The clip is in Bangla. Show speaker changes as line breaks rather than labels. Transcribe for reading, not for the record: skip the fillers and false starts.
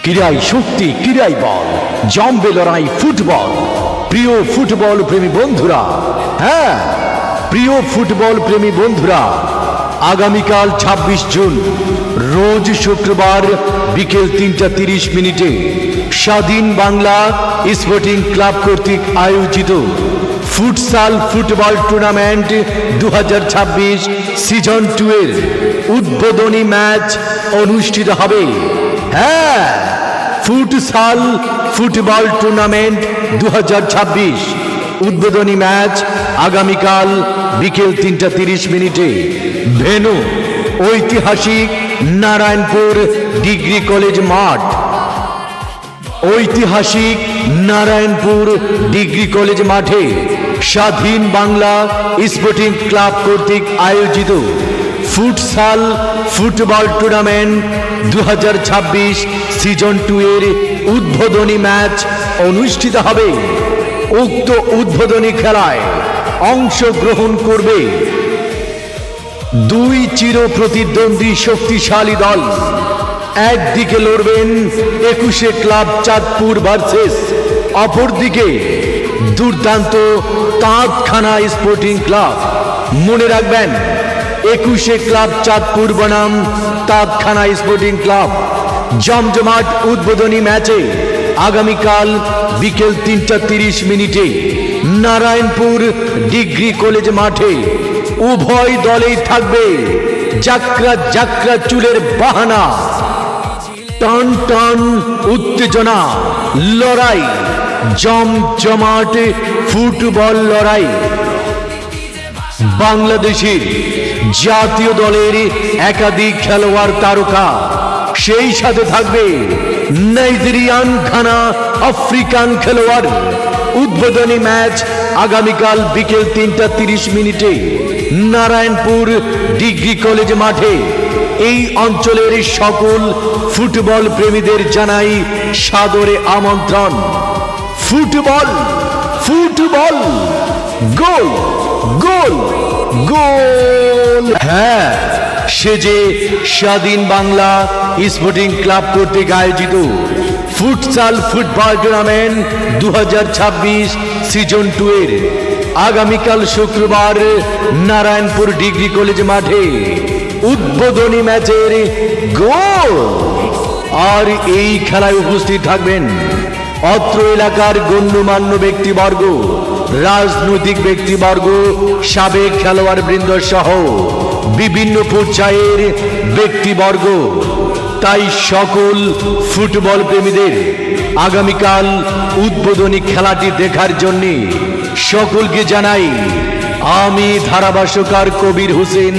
ক্রীড়াই শক্তি, ক্রীড়াই বল, জমবে লড়াই ফুটবল। প্রিয় ফুটবল প্রেমী বন্ধুরা, হ্যাঁ প্রিয় ফুটবল প্রেমী বন্ধুরা, আগামীকাল ২৬ জুন রোজ শুক্রবার বিকেল ৩টা ৩০ স্বাধীন বাংলা স্পোর্টিং ক্লাব কর্তৃক আয়োজিত ফুটসাল ফুটবল টুর্নামেন্ট ২০২৬ সিজন 2 এর উদ্বোধনী ম্যাচ অনুষ্ঠিত হবে। হ্যাঁ, ফুটসাল ফুটবল টুর্নামেন্ট ২০২৬ উদ্বোধনী ম্যাচ আগামীকাল বিকেল ৩টা ৩০ ভেন্যু ঐতিহাসিক নারায়ণপুর ডিগ্রি কলেজ মাঠ। ঐতিহাসিক নারায়ণপুর ডিগ্রি কলেজ মাঠে স্বাধীন বাংলা স্পোর্টিং ক্লাব কর্তৃক আয়োজিত ফুটসাল ফুটবল টুর্নামেন্ট ২০২৬ সিজন 2 এর উদ্বোধনী ম্যাচ অনুষ্ঠিত হবে। উক্ত উদ্বোধনী খেলায় অংশগ্রহণ করবে দুই চির প্রতিদ্বন্দ্বী শক্তিশালী দল। একদিকে লড়বেন ২১ ক্লাব চাঁদপুর ভার্সেস অপরদিকে দুর্দান্ত তাঁতখানা স্পোর্টিং ক্লাব। মনে রাখবেন, ২১ ক্লাব চাঁদপুর বনাম তাঁতখানা স্পোর্টিং ক্লাব। জমজমাট উদ্বোধনী ম্যাচে আগামীকাল বিকেল ৩টা ৩০ নারায়ণপুর ডিগ্রি কলেজ মাঠে উভয় দলেই থাকবে জাকরা জাকরা চুলের বাহানা, টান টান উত্তেজনা, লড়াই, জমজমাট ফুটবল লড়াই। বাংলাদেশের জাতীয় দলের একাধিক খেলোয়াড় তারকা, সেই সাথে থাকবে নাইজেরিয়ান, ঘানা, আফ্রিকান খেলোয়াড়। উদ্বোধনী ম্যাচ আগামীকাল বিকেল ৩টা ৩০ নারায়ণপুর ডিগ্রি কলেজ মাঠে। এই অঞ্চলের সকল ফুটবল প্রেমীদের জানাই সাদরে আমন্ত্রণ। ফুটবল ফুটবল, গোল গোল গোল। হ্যাঁ, সে যে স্বাধীন বাংলা স্পোর্টিং ক্লাব কর্তৃক আয়োজিত ফুটসাল ফুটবল টুর্নামেন্ট ২০২৬ সিজন 2 এর আগামীকাল শুক্রবার নারায়ণপুর ডিগ্রি কলেজ মাঠে উদ্বোধনী ম্যাচের গোল। আর এই খেলায় উপস্থিত থাকবেন অত্র এলাকার গণ্যমান্য ব্যক্তিবর্গ, রাজনৈতিক ব্যক্তিবর্গ, সাবেক খেলোয়াড় বৃন্দ সহ বিভিন্ন পর্যায়ের ব্যক্তিবর্গ। তাই সকল ফুটবল প্রেমীদের আগামীকাল উদ্বোধনী খেলাটি দেখার জন্য সকলকে জানাই আমি ধারাভাষ্যকার কবির হোসেন।